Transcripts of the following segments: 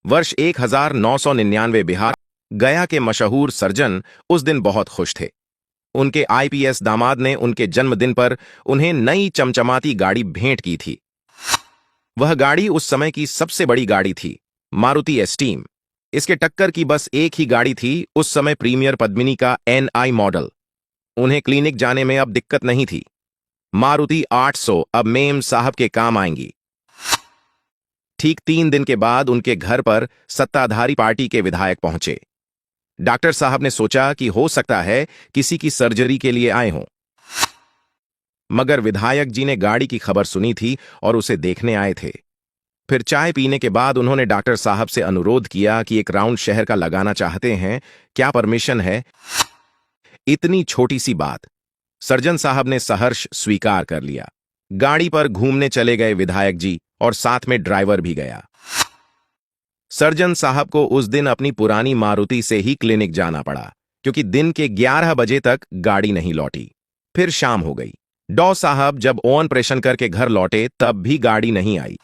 वर्ष 1999 बिहार गया के मशहूर सर्जन उस दिन बहुत खुश थे। उनके आईपीएस दामाद ने उनके जन्मदिन पर उन्हें नई चमचमाती गाड़ी भेंट की थी। वह गाड़ी उस समय की सबसे बड़ी गाड़ी थी, मारुति एस्टीम। इसके टक्कर की बस एक ही गाड़ी थी उस समय, प्रीमियर पद्मिनी का NI मॉडल। उन्हें क्लिनिक जाने में अब दिक्कत नहीं थी। मारुति 800 अब मेम साहब के काम आएंगी। ठीक 3 दिन के बाद उनके घर पर सत्ताधारी पार्टी के विधायक पहुंचे। डॉक्टर साहब ने सोचा कि हो सकता है किसी की सर्जरी के लिए आए हों, मगर विधायक जी ने गाड़ी की खबर सुनी थी और उसे देखने आए थे। फिर चाय पीने के बाद उन्होंने डॉक्टर साहब से अनुरोध किया कि एक राउंड शहर का लगाना चाहते हैं, क्या परमिशन है? इतनी छोटी सी बात सर्जन साहब ने सहर्ष स्वीकार कर लिया। गाड़ी पर घूमने चले गए विधायक जी और साथ में ड्राइवर भी गया। सर्जन साहब को उस दिन अपनी पुरानी मारुति से ही क्लिनिक जाना पड़ा, क्योंकि दिन के 11 बजे तक गाड़ी नहीं लौटी। फिर शाम हो गई। डॉ साहब जब ओवन ऑपरेशन करके घर लौटे तब भी गाड़ी नहीं आई।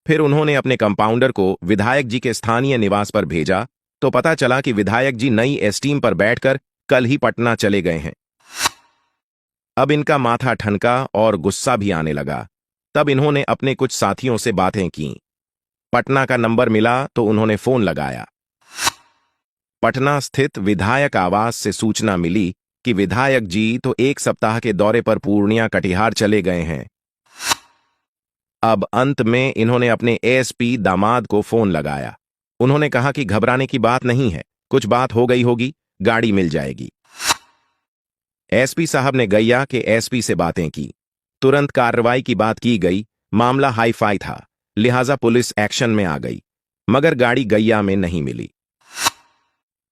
फिर उन्होंने अपने कंपाउंडर को विधायक जी के स्थानीय निवास पर भेजा तो पता चला कि विधायक जी नई एस्टीम पर बैठकर कल ही पटना चले गए हैं। अब इनका माथा ठनका और गुस्सा भी आने लगा। तब इन्होंने अपने कुछ साथियों से बातें की। पटना का नंबर मिला तो उन्होंने फोन लगाया। पटना स्थित विधायक आवास से सूचना मिली कि विधायक जी तो 1 सप्ताह के दौरे पर पूर्णिया कटिहार चले गए हैं। अब अंत में इन्होंने अपने एएसपी दामाद को फोन लगाया। उन्होंने कहा कि घबराने की बात नहीं है, कुछ बात हो गई होगी, गाड़ी मिल जाएगी। एसपी साहब ने गैया के एसपी से बातें की। तुरंत कार्रवाई की बात की गई। मामला हाई फाई था, लिहाजा पुलिस एक्शन में आ गई, मगर गाड़ी गैया में नहीं मिली।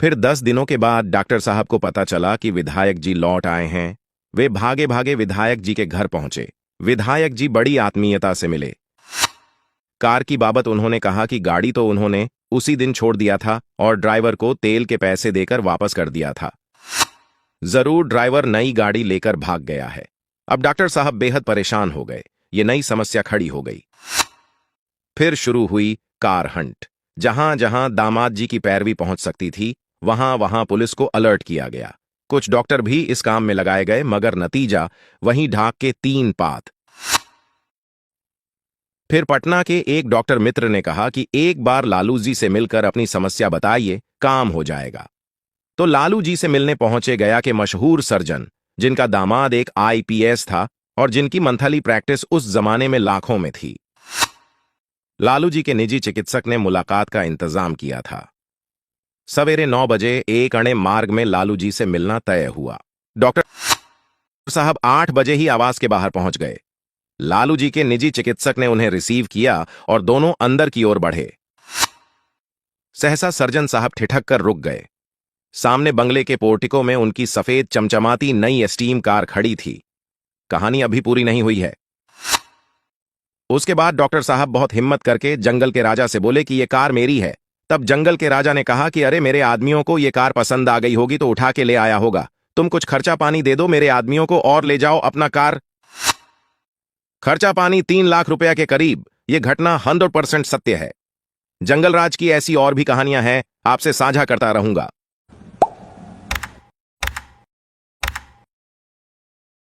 फिर 10 दिनों के बाद डॉक्टर साहब को पता चला कि विधायक जी लौट आए हैं। वे भागे भागे विधायक जी के घर पहुंचे। विधायक जी बड़ी आत्मीयता से मिले। कार की बाबत उन्होंने कहा कि गाड़ी तो उन्होंने उसी दिन छोड़ दिया था और ड्राइवर को तेल के पैसे देकर वापस कर दिया था। जरूर ड्राइवर नई गाड़ी लेकर भाग गया है। अब डॉक्टर साहब बेहद परेशान हो गए। ये नई समस्या खड़ी हो गई। फिर शुरू हुई कार हंट। जहां जहां दामाद जी की पैरवी पहुंच सकती थी वहां वहां पुलिस को अलर्ट किया गया। कुछ डॉक्टर भी इस काम में लगाए गए, मगर नतीजा वहीं ढाक के 3 पात। फिर पटना के एक डॉक्टर मित्र ने कहा कि एक बार लालू जी से मिलकर अपनी समस्या बताइए, काम हो जाएगा। तो लालू जी से मिलने पहुंचे गया के मशहूर सर्जन, जिनका दामाद एक आईपीएस था और जिनकी मंथली प्रैक्टिस उस जमाने में लाखों में थी। लालू जी के निजी चिकित्सक ने मुलाकात का इंतजाम किया था। सवेरे 9 बजे एक अणे मार्ग में लालू जी से मिलना तय हुआ। डॉक्टर साहब 8 बजे ही आवास के बाहर पहुंच गए। लालू जी के निजी चिकित्सक ने उन्हें रिसीव किया और दोनों अंदर की ओर बढ़े। सहसा सर्जन साहब ठिठक कर रुक गए। सामने बंगले के पोर्टिको में उनकी सफेद चमचमाती नई एस्टीम कार खड़ी थी। कहानी अभी पूरी नहीं हुई है। उसके बाद डॉक्टर साहब बहुत हिम्मत करके जंगल के राजा से बोले कि ये कार मेरी है। तब जंगल के राजा ने कहा कि अरे, मेरे आदमियों को ये कार पसंद आ गई होगी तो उठा के ले आया होगा। तुम कुछ खर्चा पानी दे दो मेरे आदमियों को और ले जाओ अपना कार। खर्चा पानी 3 लाख रुपया के करीब। यह घटना 100% सत्य है। जंगल राज की ऐसी और भी कहानियां हैं, आपसे साझा करता रहूंगा।